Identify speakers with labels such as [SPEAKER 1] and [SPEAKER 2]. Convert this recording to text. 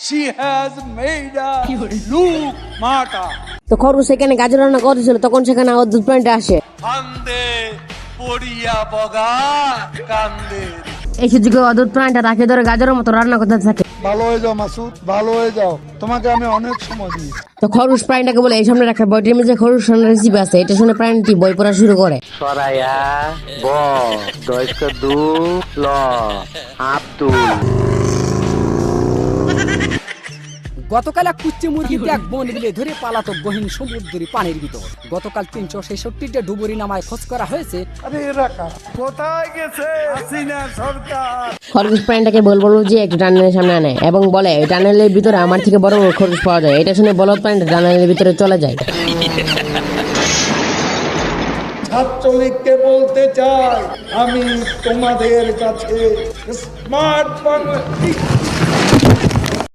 [SPEAKER 1] She has made us look smarter.
[SPEAKER 2] তো খরগোশ সেখানে গাজর রান্না করতেছিল, তখন সেখানে অদ্ভুত প্রাণীটা আসে।
[SPEAKER 1] ফান্দে পড়িয়া বগা কান্দে।
[SPEAKER 2] এই সুযোগে অদ্ভুত প্রাণীটা তাকে ধরে গাজরের মতো রান্না করতে থাকে।
[SPEAKER 3] ভালো হয়ে যাও মাসুদ, ভালো হয়ে যাও, তোমাকে আমি অনেক সময় দিই।
[SPEAKER 2] তো খরগোশ প্রাণীটাকে বলে, এই সামনে একটা বইটির মধ্যে খরগোশ রান্নার রেসিপি আছে। এটা শুনে প্রাণীটি বই পড়া শুরু করে।
[SPEAKER 4] সরাইয়া ব দয়স্ক দু ল আব্দুল।
[SPEAKER 5] গতকাল এক কুচ্চি মুরগিতে এক বন মিলে ধরে পালাতক গহীন সমুদ্রের পানির ভিতর। গতকাল 366টা ডুবুরি নামায় খোঁজ করা হয়েছে।
[SPEAKER 3] আরে এরা কোথায় গেছে হাসিনা সরকার?
[SPEAKER 2] খরগোশ প্রাণীটাকে বলবো যে একটু টানেলের সামনে আনে এবং বলে, এই টানেলের ভিতরে আমার থেকে বড় বড় খরগোশ পাওয়া যায়। এটা শুনে বলদ প্রাণীটা টানেলের ভিতরে চলে যায়।
[SPEAKER 3] ছাত্রলীগকে বলতে চাই, আমি তোমাদের কাছে স্মার্ট বাংলা